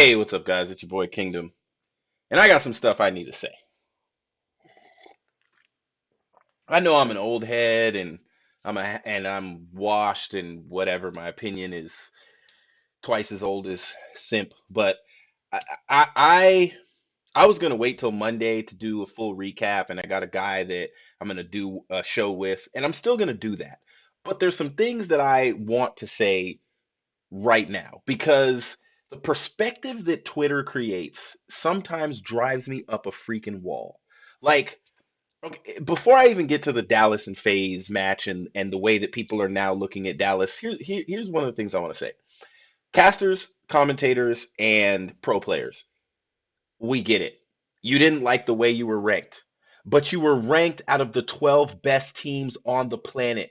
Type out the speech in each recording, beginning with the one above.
Hey, what's up, guys? It's your boy Kingdom, and I got some stuff I need to say. I know I'm an old head, and I'm washed, and whatever. My opinion is twice as old as Simp, but I I I, I was gonna wait till Monday to do a full recap, and I got a guy that I'm gonna do a show with, and I'm still gonna do that. But there's some things that I want to say right now because the perspective that Twitter creates sometimes drives me up a freaking wall. Like, okay, before I even get to the Dallas and FaZe match and the way that people are now looking at Dallas, here's one of the things I want to say. Casters, commentators, and pro players, we get it. You didn't like the way you were ranked, but you were ranked out of the 12 best teams on the planet.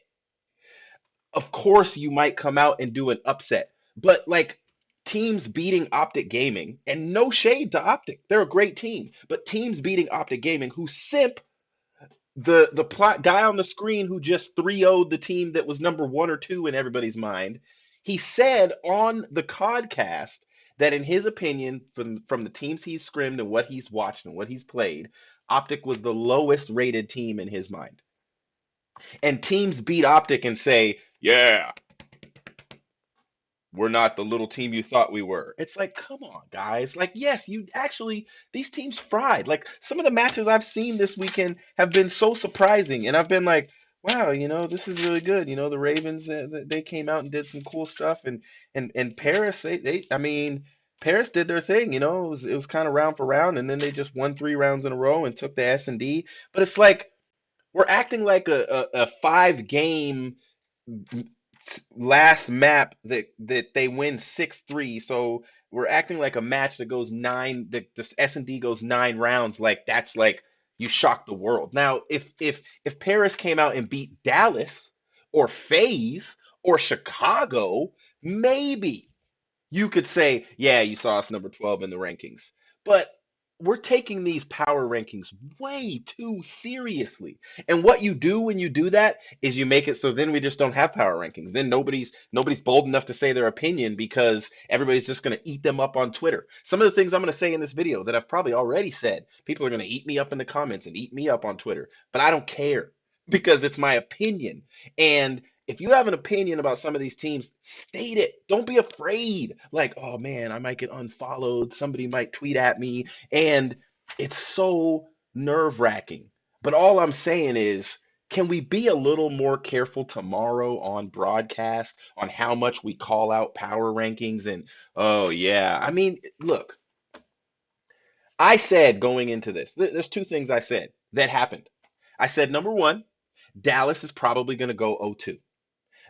Of course you might come out and do an upset, but like teams beating Optic Gaming, and no shade to Optic, they're a great team, but teams beating Optic Gaming, who simp the plot guy on the screen who just 3-0'd the team that was number one or two in everybody's mind, he said on the podcast that in his opinion, from the teams he's scrimmed and what he's watched and what he's played, Optic was the lowest rated team in his mind. And teams beat Optic and say, yeah, we're not the little team you thought we were. It's like, come on, guys. Like, yes, you actually, these teams fried. Like, some of the matches I've seen this weekend have been so surprising. And I've been like, wow, this is really good. The Ravens, they came out and did some cool stuff. And Paris, I mean, Paris did their thing. It was kind of round for round. And then they just won 3 rounds in a row and took the S&D. But it's like, we're acting like a 5 game last map that they win 6-3. So we're acting like a match that goes nine, that this S&D goes 9 rounds, like that's like you shock the world. Now, if Paris came out and beat Dallas or FaZe or Chicago, maybe you could say, yeah, you saw us number 12 in the rankings. But we're taking these power rankings way too seriously. And what you do when you do that is you make it so then we just don't have power rankings. Then nobody's bold enough to say their opinion because everybody's just going to eat them up on Twitter. Some of the things I'm going to say in this video that I've probably already said, people are going to eat me up in the comments and eat me up on Twitter, but I don't care because it's my opinion. And if you have an opinion about some of these teams, state it. Don't be afraid. Like, oh man, I might get unfollowed. Somebody might tweet at me. And it's so nerve-wracking. But all I'm saying is, can we be a little more careful tomorrow on broadcast on how much we call out power rankings? And oh yeah, I mean, look, I said going into this, there's two things I said that happened. I said, number one, Dallas is probably going to go 0-2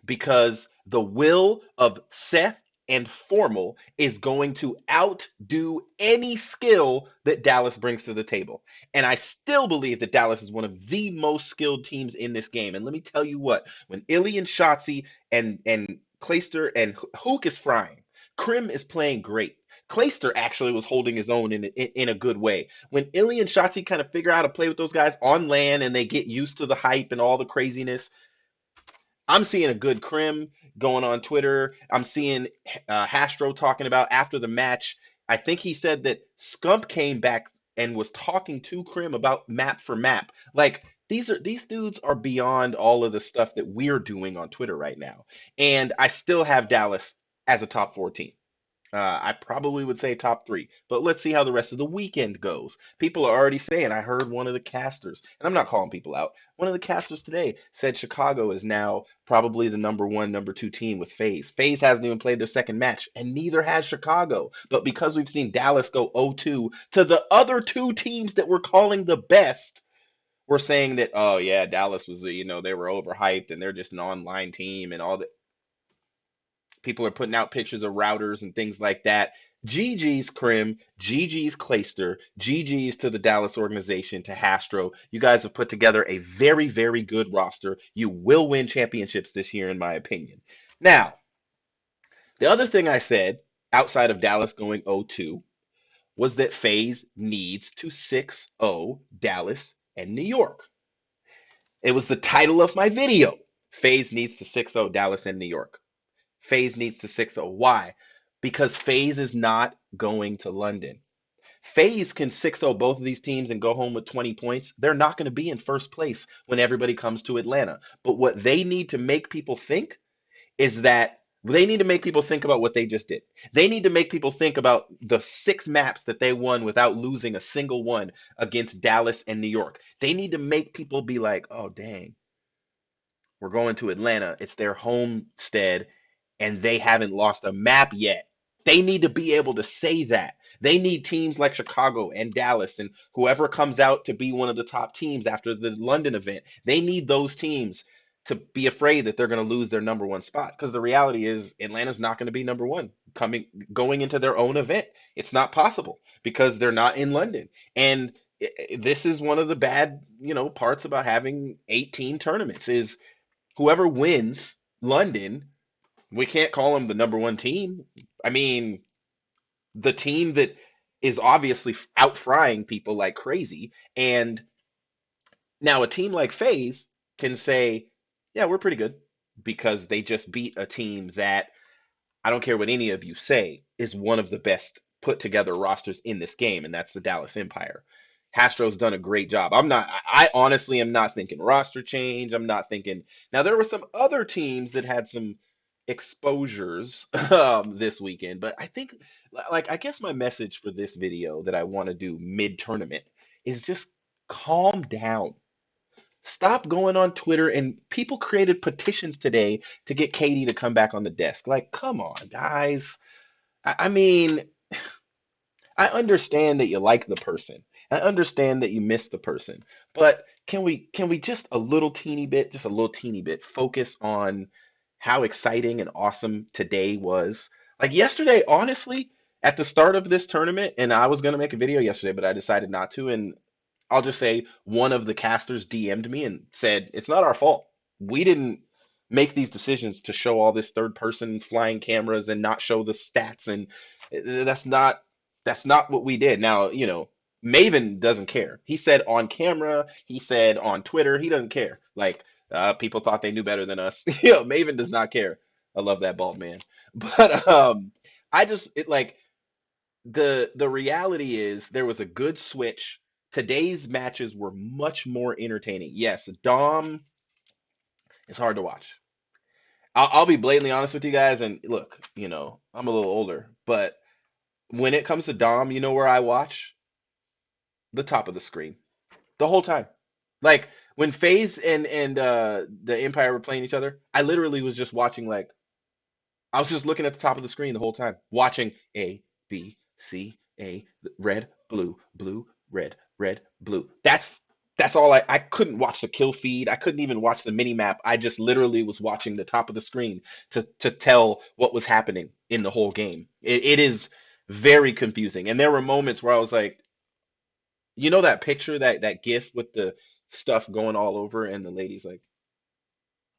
because the will of Seth and Formal is going to outdo any skill that Dallas brings to the table. And I still believe that Dallas is one of the most skilled teams in this game. And let me tell you what, when Illy and Shotzi and Clayster and Hook is frying, Krim is playing great. Clayster actually was holding his own in a good way. When Illy and Shotzi kind of figure out how to play with those guys on land and they get used to the hype and all the craziness, I'm seeing a good Krim going on Twitter. I'm seeing Hastro talking about after the match. I think he said that Scump came back and was talking to Krim about map for map. Like these dudes are beyond all of the stuff that we're doing on Twitter right now. And I still have Dallas as a top 14. I probably would say top three, but let's see how the rest of the weekend goes. People are already saying, I heard one of the casters, and I'm not calling people out. One of the casters today said Chicago is now probably the number one, number two team with FaZe. FaZe hasn't even played their second match, and neither has Chicago. But because we've seen Dallas go 0-2 to the other two teams that we're calling the best, we're saying that, oh yeah, Dallas was, they were overhyped and they're just an online team and all that. People are putting out pictures of routers and things like that. GG's Krim, GG's Clayster, GG's to the Dallas organization, to Hastro. You guys have put together a very, very good roster. You will win championships this year, in my opinion. Now, the other thing I said outside of Dallas going 0-2 was that FaZe needs to 6-0 Dallas and New York. It was the title of my video. FaZe needs to 6-0 Dallas and New York. FaZe needs to 6-0. Why? because FaZe is not going to London. FaZe can 6-0 both of these teams and go home with 20 points. They're not going to be in first place when everybody comes to Atlanta. But what they need to make people think is that they need to make people think about what they just did. They need to make people think about the 6 maps that they won without losing a single one against Dallas and New York. They need to make people be like, oh, dang, we're going to Atlanta. It's their homestead, and they haven't lost a map yet. They need to be able to say that. They need teams like Chicago and Dallas and whoever comes out to be one of the top teams after the London event. They need those teams to be afraid that they're going to lose their number one spot because the reality is Atlanta's not going to be number one coming going into their own event. It's not possible because they're not in London. And this is one of the bad, parts about having 18 tournaments is whoever wins London, we can't call them the number one team. I mean, the team that is obviously out frying people like crazy. And now a team like FaZe can say, yeah, we're pretty good because they just beat a team that I don't care what any of you say, is one of the best put together rosters in this game, and that's the Dallas Empire. Hastro's done a great job. I honestly am not thinking roster change. I'm not thinking. Now, there were some other teams that had some exposures this weekend, but I think, like, I guess my message for this video that I want to do mid tournament is just calm down. Stop going on Twitter and people created petitions today to get Katie to come back on the desk. Like, come on, guys. I mean, I understand that you like the person. I understand that you miss the person. But can we just a little teeny bit, just a little teeny bit, focus on how exciting and awesome today was? Like yesterday, honestly, at the start of this tournament, and I was gonna make a video yesterday, but I decided not to, and I'll just say one of the casters DM'd me and said, it's not our fault. We didn't make these decisions to show all this third person flying cameras and not show the stats. And that's not what we did. Now, Maven doesn't care. He said on camera, he said on Twitter, he doesn't care. Like people thought they knew better than us. Maven does not care. I love that bald man. But I just it like the reality is there was a good switch. Today's matches were much more entertaining. Yes, Dom is hard to watch. I'll be blatantly honest with you guys, and look, I'm a little older, but when it comes to Dom, you know where I watch? The top of the screen the whole time. Like when FaZe and the Empire were playing each other, I literally was just watching like I was just looking at the top of the screen the whole time, watching A, B, C, A, red, blue, blue, red, red, blue. That's all I couldn't watch the kill feed. I couldn't even watch the mini map. I just literally was watching the top of the screen to tell what was happening in the whole game. It is very confusing. And there were moments where I was like, that picture, that GIF with the stuff going all over, and the lady's like,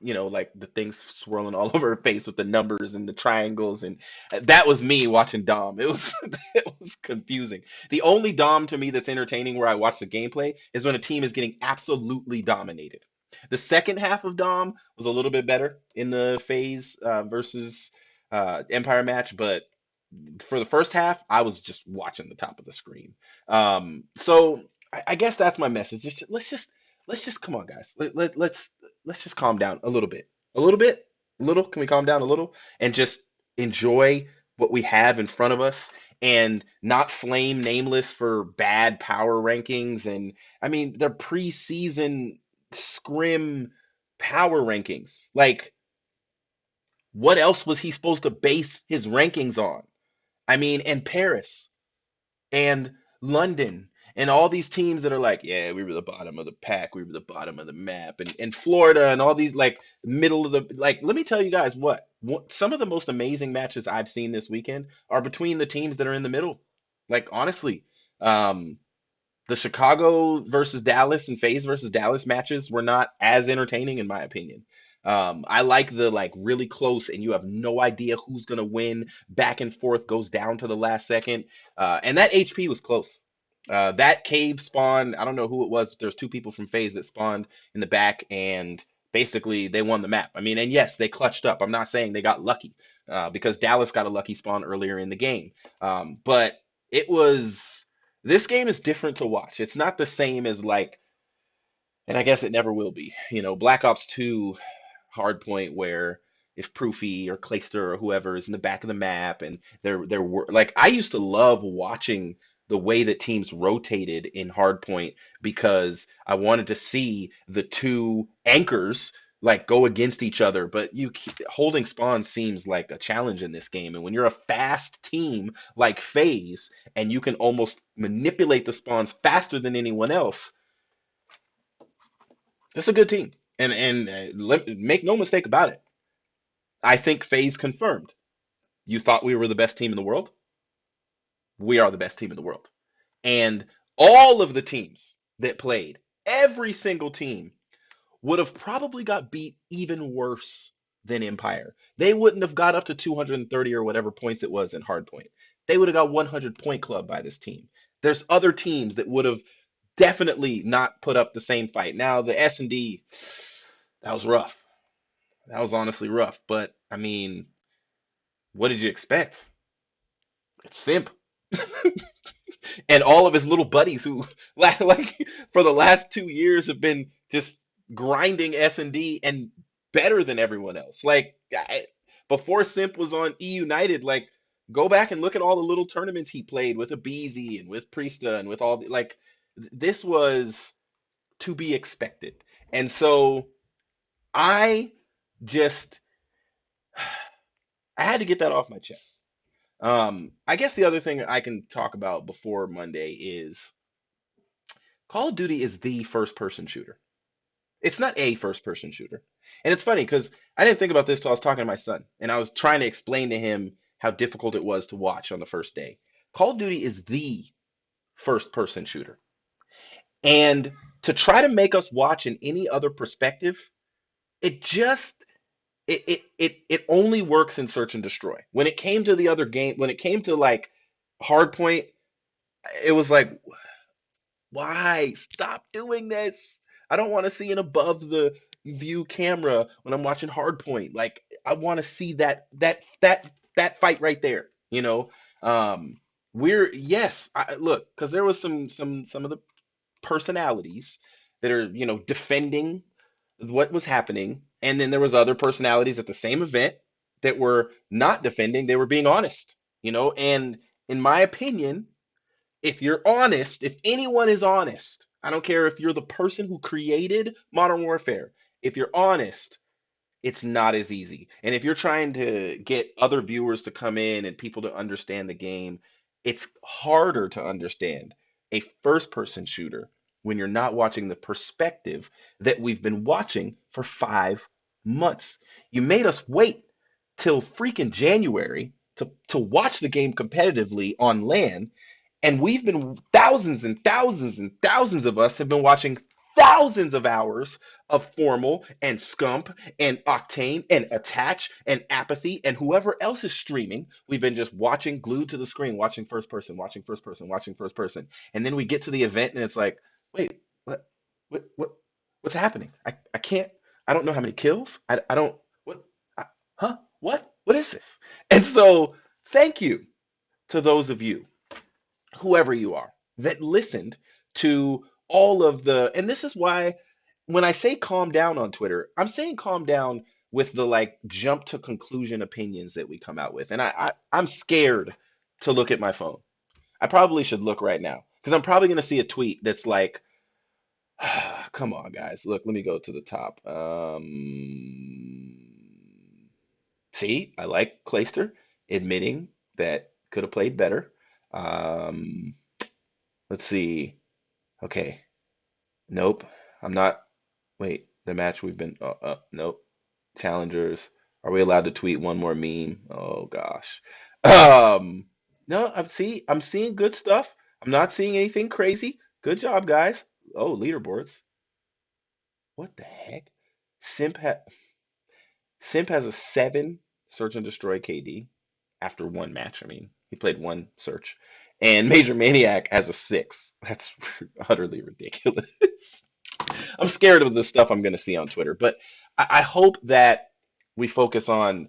like the things swirling all over her face with the numbers and the triangles, and that was me watching Dom. It was it was confusing. The only Dom to me that's entertaining where I watch the gameplay is when a team is getting absolutely dominated. The second half of Dom was a little bit better in the FaZe versus Empire match, but for the first half, I was just watching the top of the screen. So I guess that's my message. Let's just come on, guys. Let's just calm down a little bit, a little. Can we calm down a little and just enjoy what we have in front of us and not flame Nameless for bad power rankings? And I mean, they're preseason scrim power rankings. Like, what else was he supposed to base his rankings on? I mean, and Paris and London and all these teams that are like, yeah, we were the bottom of the pack, we were the bottom of the map, and Florida and all these like middle of the like. Let me tell you guys what some of the most amazing matches I've seen this weekend are between the teams that are in the middle. Like honestly, um, the Chicago versus Dallas and FaZe versus Dallas matches were not as entertaining in my opinion. I like the like really close and you have no idea who's gonna win. Back and forth goes down to the last second, and that HP was close. That cave spawn, I don't know who it was, but there's two people from FaZe that spawned in the back, and basically they won the map. I mean, and yes, they clutched up. I'm not saying they got lucky. because Dallas got a lucky spawn earlier in the game. But it was this game is different to watch. It's not the same as like, and I guess it never will be. Black Ops 2 Hardpoint where if Proofy or Clayster or whoever is in the back of the map and they're like I used to love watching the way that teams rotated in Hardpoint because I wanted to see the two anchors like go against each other, but holding spawns seems like a challenge in this game. And when you're a fast team like FaZe and you can almost manipulate the spawns faster than anyone else, it's a good team. And make no mistake about it. I think FaZe confirmed. You thought we were the best team in the world? We are the best team in the world. And all of the teams that played, every single team would have probably got beat even worse than Empire. They wouldn't have got up to 230 or whatever points it was in Hardpoint. They would have got 100 point club by this team. There's other teams that would have definitely not put up the same fight. Now the S&D, that was rough. That was honestly rough. But I mean, what did you expect? It's Simp. And all of his little buddies who like for the last 2 years have been just grinding S&D and better than everyone else. Like before Simp was on E United, like go back and look at all the little tournaments he played with Abizi and with Priesta and with all the like this was to be expected. And so I just I had to get that off my chest. I guess the other thing I can talk about before Monday is Call of Duty is the first person shooter. It's not a first person shooter. And it's funny because I didn't think about this till I was talking to my son and I was trying to explain to him how difficult it was to watch on the first day. Call of Duty is the first person shooter. And to try to make us watch in any other perspective, it just it only works in search and destroy. When it came to the other game, when it came to like Hardpoint, it was like why? Stop doing this. I don't want to see an above the view camera when I'm watching Hardpoint. Like I want to see that fight right there. Um, we're yes, look, because there was some of the personalities that are defending what was happening, and then there was other personalities at the same event that were not defending. They were being honest. And in my opinion, if you're honest, if anyone is honest, I don't care if you're the person who created Modern Warfare, if you're honest, it's not as easy. And if you're trying to get other viewers to come in and people to understand the game, it's harder to understand a first person shooter when you're not watching the perspective that we've been watching for 5 months. You made us wait till freaking January to watch the game competitively on LAN, and we've been thousands and thousands and thousands of us have been watching thousands of hours of Formal and Scump and Octane and Attach and Apathy and whoever else is streaming. We've been just watching, glued to the screen, watching first person, watching first person, watching first person. And then we get to the event and it's like, wait, what, what's happening? I can't, I don't know how many kills. I don't, what, huh? What is this? And so thank you to those of you whoever you are that listened to all of the and this is why when I say calm down on Twitter, I'm saying calm down with the like jump to conclusion opinions that we come out with. And I'm scared to look at my phone. I probably should look right now because I'm probably going to see a tweet that's like, come on, guys. Look, let me go to the top. See, I like Clayster admitting that could have played better. Um, let's see. Okay. Nope. I'm not. Wait, the match we've been. Nope. Challengers. Are we allowed to tweet one more meme? Oh gosh. Um. No. I'm seeing good stuff. I'm not seeing anything crazy. Good job, guys. Oh, leaderboards. What the heck? Simp ha Simp has a 7 search and destroy KD after one match. I mean, he played one search. And Major Maniac has a 6. That's utterly ridiculous. I'm scared of the stuff I'm going to see on Twitter, but I hope that we focus on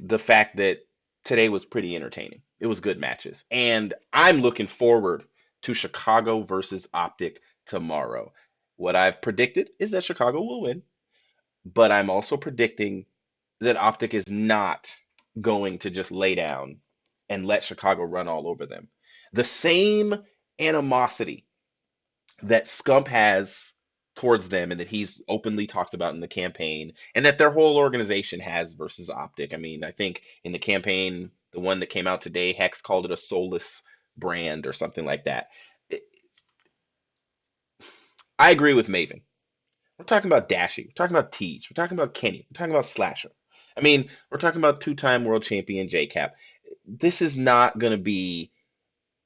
the fact that today was pretty entertaining. It was good matches. And I'm looking forward to Chicago versus Optic tomorrow. What I've predicted is that Chicago will win, but I'm also predicting that Optic is not going to just lay down and let Chicago run all over them. The same animosity that Scump has towards them and that he's openly talked about in the campaign and that their whole organization has versus Optic. I mean, I think in the campaign, the one that came out today, Hex called it a soulless brand or something like that. I agree with Maven. We're talking about Dashy. We're talking about Teach. We're talking about Kenny. We're talking about Slasher. I mean, we're talking about two-time world champion JCap. This is not going to be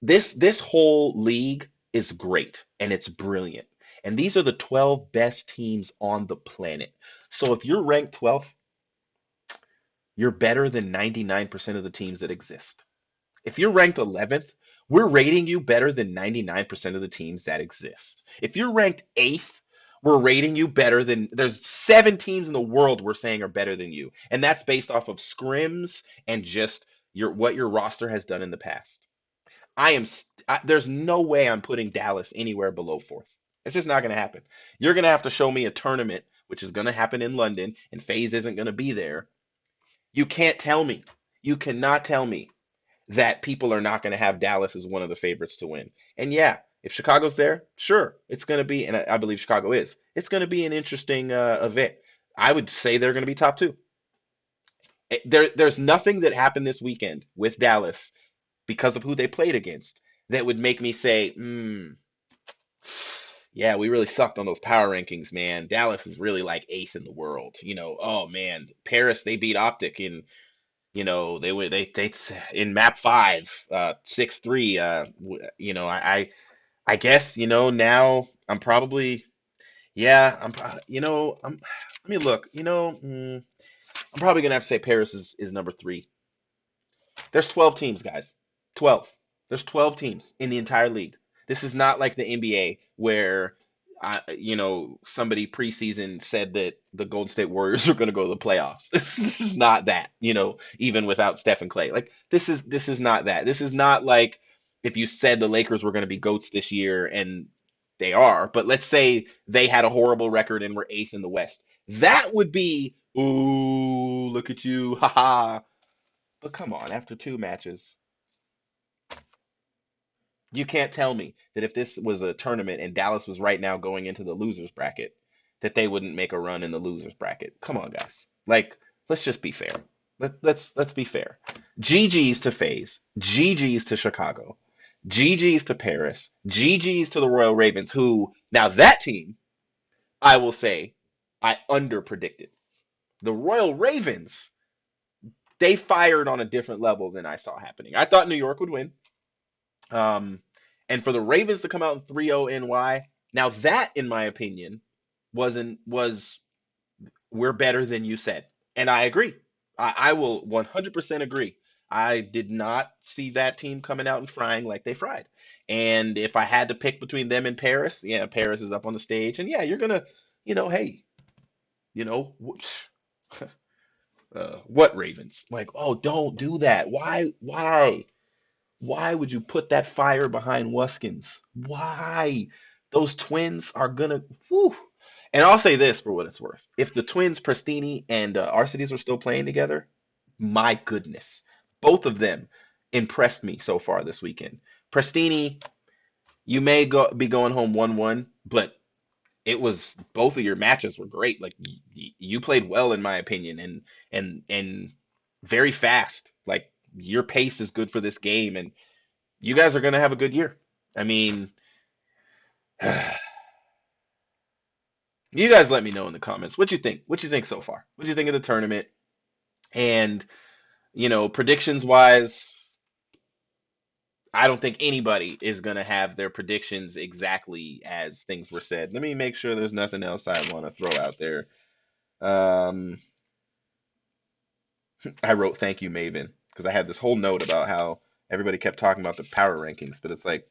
this whole league is great and it's brilliant. And these are the 12 best teams on the planet. So if you're ranked 12th, you're better than 99% of the teams that exist. If you're ranked 11th, we're rating you better than 99% of the teams that exist. If you're ranked 8th, we're rating you better than there's 7 teams in the world we're saying are better than you. And that's based off of scrims and just your roster has done in the past. There's no way I'm putting Dallas anywhere below 4th. It's just not going to happen. You're going to have to show me a tournament, which is going to happen in London, and FaZe isn't going to be there. You can't tell me. You cannot tell me that people are not going to have Dallas as one of the favorites to win. And yeah, if Chicago's there, sure, it's going to be, and I believe Chicago is, it's going to be an interesting event. I would say they're going to be top two. There's nothing that happened this weekend with Dallas because of who they played against that would make me say, yeah, we really sucked on those power rankings, man. Dallas is really like eighth in the world. Oh man, Paris they beat Optic in, they went they in map five, 6-3. I guess now I'm probably yeah I'm pro- I'm let me look. I'm probably gonna have to say Paris is number three. There's 12 teams, guys. 12. There's 12 teams in the entire league. This is not like the NBA where somebody preseason said that the Golden State Warriors are going to go to the playoffs. This is not that, even without Steph and Clay. Like this is not that. This is not like if you said the Lakers were going to be goats this year and they are, but let's say they had a horrible record and were eighth in the West. That would be, ooh, look at you, haha. But come on, after 2 matches, you can't tell me that if this was a tournament and Dallas was right now going into the losers bracket, that they wouldn't make a run in the losers bracket. Come on, guys. Like, let's just be fair. Let's be fair. GG's to FaZe, GG's to Chicago, GG's to Paris, GG's to the Royal Ravens, who now that team, I will say, I under predicted. The Royal Ravens, they fired on a different level than I saw happening. I thought New York would win. Um, and for the Ravens to come out in 3-0 NY, now that, in my opinion, was we're better than you said. And I agree. I will 100% agree. I did not see that team coming out and frying like they fried. And if I had to pick between them and Paris, yeah, Paris is up on the stage. And yeah, you're gonna, hey, you know, what Ravens? Like, oh, don't do that. Why? Why? Why would you put that fire behind Wuskins? Why? Those twins are gonna. Whew. And I'll say this for what it's worth: if the twins, Prestini and Arcides, were still playing together, my goodness, both of them impressed me so far this weekend. Prestini, you may be going home 1-1, but it was both of your matches were great. Like you played well in my opinion, and very fast. Like your pace is good for this game, and you guys are going to have a good year. I mean, you guys let me know in the comments what you think. What you think so far? What do you think of the tournament? And, predictions wise, I don't think anybody is going to have their predictions exactly as things were said. Let me make sure there's nothing else I want to throw out there. Um, I wrote thank you, Maven, because I had this whole note about how everybody kept talking about the power rankings, but it's like,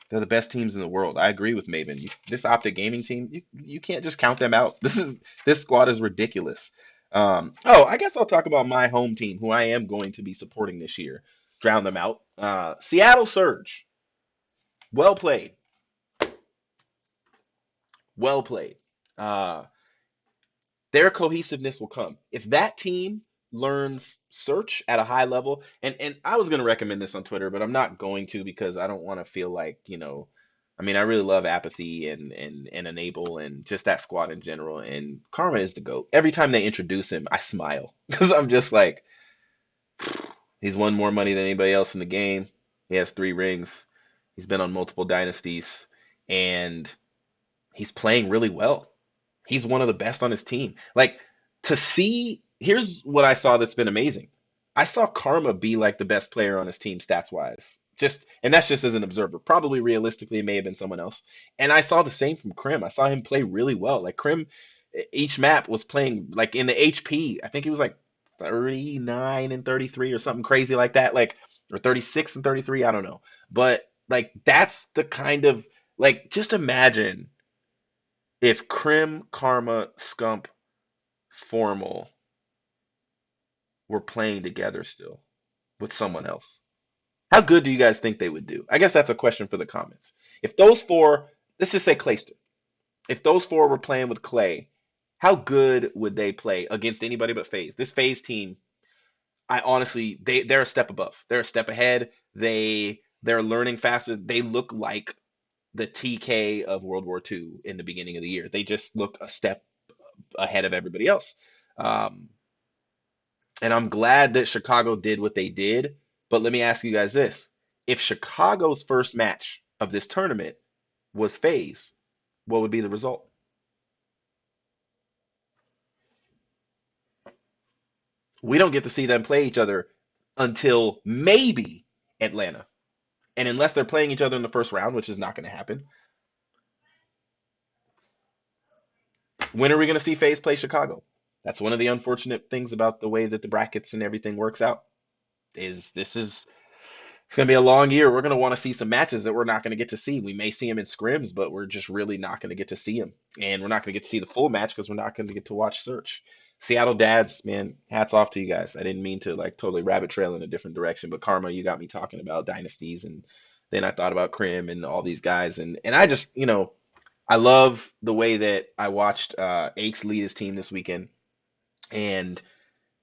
they're the best teams in the world. I agree with Maven. This Optic Gaming team, you can't just count them out. This squad is ridiculous. Oh, I guess I'll talk about my home team, who I am going to be supporting this year. Drown them out. Seattle Surge. Well played. Well played. Uh, their cohesiveness will come. If that team learns search at a high level, and I was going to recommend this on Twitter, but I'm not going to because I don't want to feel like, I mean, I really love apathy and enable and just that squad in general. And Karma is the GOAT. Every time they introduce him, I smile because I'm just like, he's won more money than anybody else in the game. He has 3 rings. He's been on multiple dynasties, and he's playing really well. He's one of the best on his team. Like to see, here's what I saw that's been amazing. I saw Karma be like the best player on his team stats wise. Just and that's just as an observer. Probably realistically, it may have been someone else. And I saw the same from Krim. I saw him play really well. Like Krim, each map was playing like in the HP. I think he was like 39 and 33 or something crazy like that. Like or 36 and 33. I don't know. But like that's the kind of like just imagine if Krim, Karma, Scump, Formal were playing together still with someone else, how good do you guys think they would do? I guess that's a question for the comments. If those four, let's just say Clayster, if those four were playing with Clay, how good would they play against anybody but FaZe? This FaZe team, I honestly, they're a step above. They're a step ahead. They're learning faster. They look like the TK of World War II in the beginning of the year. They just look a step ahead of everybody else. Um, And I'm glad that Chicago did what they did. But let me ask you guys this. If Chicago's first match of this tournament was FaZe, what would be the result? We don't get to see them play each other until maybe Atlanta. And unless they're playing each other in the first round, which is not going to happen, when are we going to see FaZe play Chicago? That's one of the unfortunate things about the way that the brackets and everything works out. Is this is It's going to be a long year. We're going to want to see some matches that we're not going to get to see. We may see them in scrims, but we're just really not going to get to see them. And we're not going to get to see the full match because we're not going to get to watch Search. Seattle Dads, man, hats off to you guys. I didn't mean to like totally rabbit trail in a different direction, but Karma, you got me talking about dynasties, and then I thought about Krim and all these guys, and I just, I love the way that I watched Aches lead his team this weekend and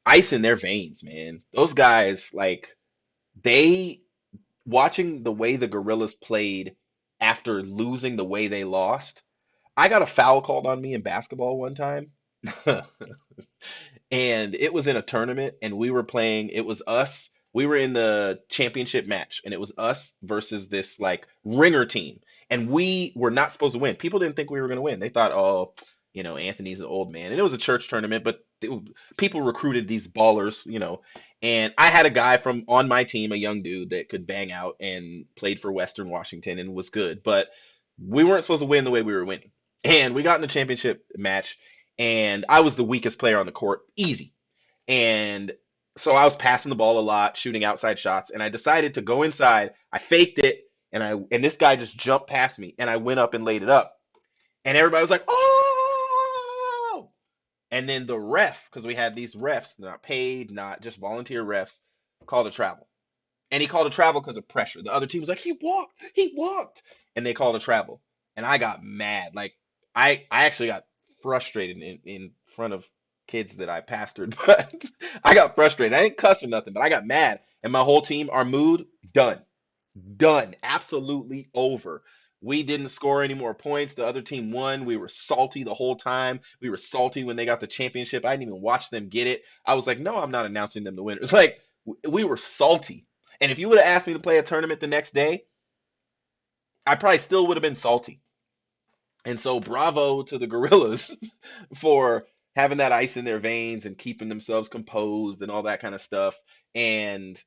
ice in their veins, man. Those guys, like, they watching the way the Gorillas played after losing the way they lost. I got a foul called on me in basketball one time. And it was in a tournament and we were playing, it was us, we were in the championship match and it was us versus this like ringer team, and we were not supposed to win. People didn't think we were going to win. They thought, oh, Anthony's an old man, and it was a church tournament, but people recruited these ballers, and I had a guy from on my team, a young dude that could bang out and played for Western Washington and was good, but we weren't supposed to win the way we were winning. And we got in the championship match and I was the weakest player on the court, easy. And so I was passing the ball a lot, shooting outside shots, and I decided to go inside. I faked it, and this guy just jumped past me, and I went up and laid it up. And everybody was like, "Oh!" And then the ref, because we had these refs, not paid, not just volunteer refs, called a travel. And he called a travel because of pressure. The other team was like, he walked, and they called a travel. And I got mad. Like I actually got frustrated in front of kids that I pastored, but I got frustrated. I didn't cuss or nothing, but I got mad. And my whole team, our mood, done. Done. Absolutely over. We didn't score any more points. The other team won. We were salty the whole time. We were salty when they got the championship. I didn't even watch them get it. I was like, no, I'm not announcing them the winners. Like, we were salty. And if you would have asked me to play a tournament the next day, I probably still would have been salty. And so, bravo to the Gorillas for having that ice in their veins and keeping themselves composed and all that kind of stuff. And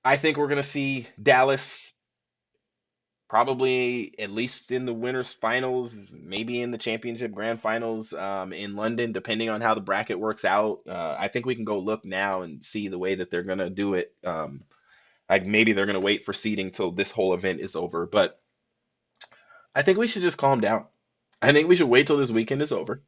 I think we're going to see Dallas probably at least in the winners finals, maybe in the championship grand finals in London, depending on how the bracket works out. I think we can go look now and see the way that they're going to do it. Like maybe they're going to wait for seeding till this whole event is over, but I think we should just calm down. I think we should wait till this weekend is over.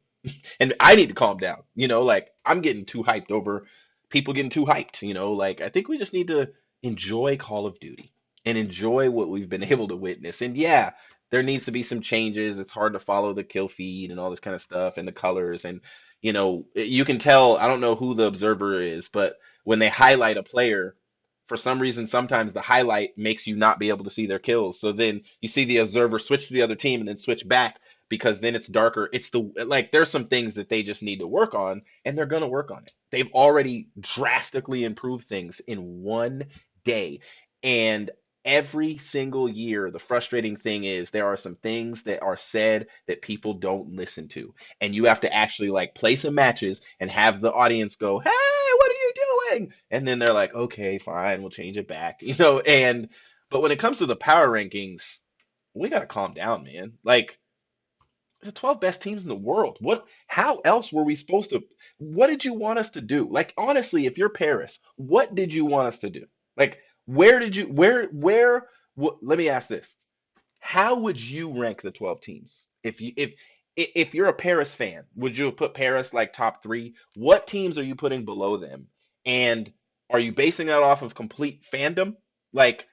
And I need to calm down. Like I'm getting too hyped over people getting too hyped. Like I think we just need to enjoy Call of Duty and enjoy what we've been able to witness. And yeah, there needs to be some changes. It's hard to follow the kill feed and all this kind of stuff and the colors. And you can tell, I don't know who the observer is, but when they highlight a player, for some reason, sometimes the highlight makes you not be able to see their kills. So then you see the observer switch to the other team and then switch back because then it's darker. It's the like there's some things that they just need to work on, and they're gonna work on it. They've already drastically improved things in one day. And every single year, the frustrating thing is there are some things that are said that people don't listen to. And you have to actually like play some matches and have the audience go, "Hey, what are you doing?" And then they're like, "Okay, fine, we'll change it back." And but when it comes to the power rankings, we gotta calm down, man. Like the 12 best teams in the world. How else were we supposed to, what did you want us to do? Like, honestly, if you're Paris, what did you want us to do? Like, where did you, let me ask this. How would you rank the 12 teams? If you're a Paris fan, would you have put Paris like top three? What teams are you putting below them? And are you basing that off of complete fandom? Like,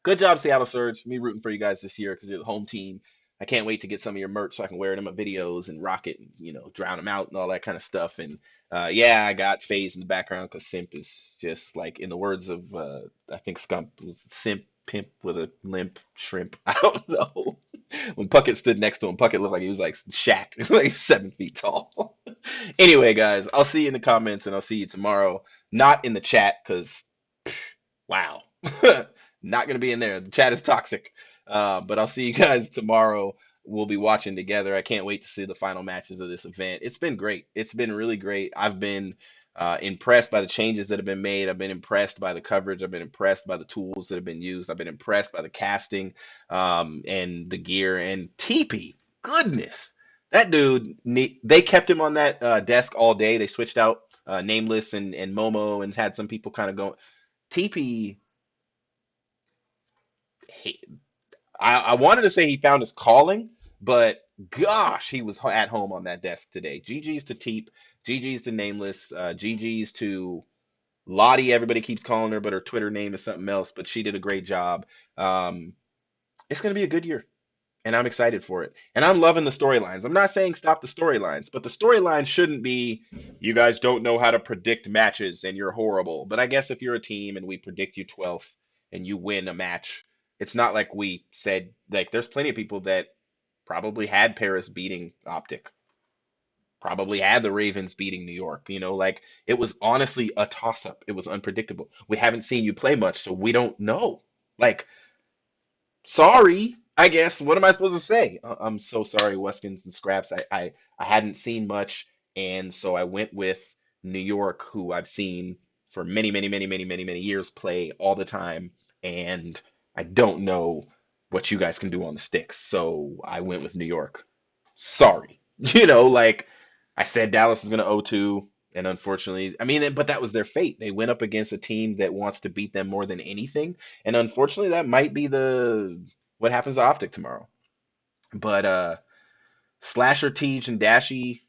good job, Seattle Surge. Me rooting for you guys this year because you're the home team. I can't wait to get some of your merch so I can wear it in my videos and rock it and, drown them out and all that kind of stuff. And yeah, I got FAZE in the background because Simp is just like, in the words of, I think Scump was Simp Pimp with a limp shrimp. I don't know. When Puckett stood next to him, Puckett looked like he was like Shaq, like 7 feet tall. Anyway, guys, I'll see you in the comments and I'll see you tomorrow. Not in the chat because, wow. Not going to be in there. The chat is toxic. But I'll see you guys tomorrow. We'll be watching together. I can't wait to see the final matches of this event. It's been great. It's been really great. I've been impressed by the changes that have been made. I've been impressed by the coverage. I've been impressed by the tools that have been used. I've been impressed by the casting and the gear. And TP, goodness, that dude, they kept him on that desk all day. They switched out Nameless and Momo and had some people kind of going. TP, he, I wanted to say he found his calling, but gosh, he was at home on that desk today. GG's to Teep, GG's to Nameless, GG's to Lottie. Everybody keeps calling her, but her Twitter name is something else. But she did a great job. Um, it's going to be a good year, and I'm excited for it. And I'm loving the storylines. I'm not saying stop the storylines, but the storylines shouldn't be you guys don't know how to predict matches and you're horrible. But I guess if you're a team and we predict you 12th and you win a match, it's not like we said, like, there's plenty of people that probably had Paris beating Optic, probably had the Ravens beating New York. Like it was honestly a toss up. It was unpredictable. We haven't seen you play much, so we don't know. Like, sorry, I guess. What am I supposed to say? I'm so sorry, Weskins and Scraps. I hadn't seen much, and so I went with New York, who I've seen for many, many, many, many, many, many years play all the time, and I don't know what you guys can do on the sticks, so I went with New York. Sorry. Like I said, Dallas is going to 0-2, and unfortunately, I mean, but that was their fate. They went up against a team that wants to beat them more than anything, and unfortunately, that might be the what happens to Optic tomorrow. But Slasher, Teej, and Dashy,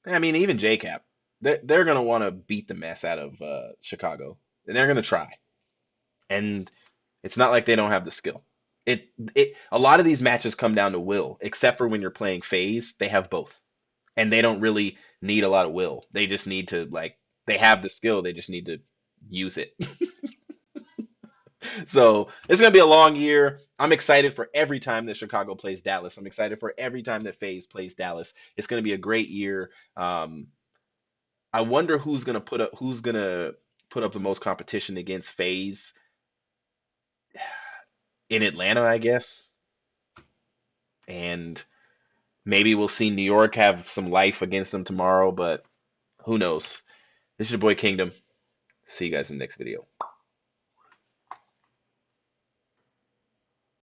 I mean, even JCap, they're going to want to beat the mess out of Chicago, and they're going to try. And it's not like they don't have the skill. A lot of these matches come down to will, except for when you're playing phase, they have both. And they don't really need a lot of will. They just need to like they have the skill, they just need to use it. So it's gonna be a long year. I'm excited for every time that Chicago plays Dallas. I'm excited for every time that FaZe plays Dallas. It's gonna be a great year. I wonder who's gonna put up the most competition against FaZe in Atlanta, I guess. And maybe we'll see New York have some life against them tomorrow, but who knows? This is your boy Kingdom. See you guys in the next video.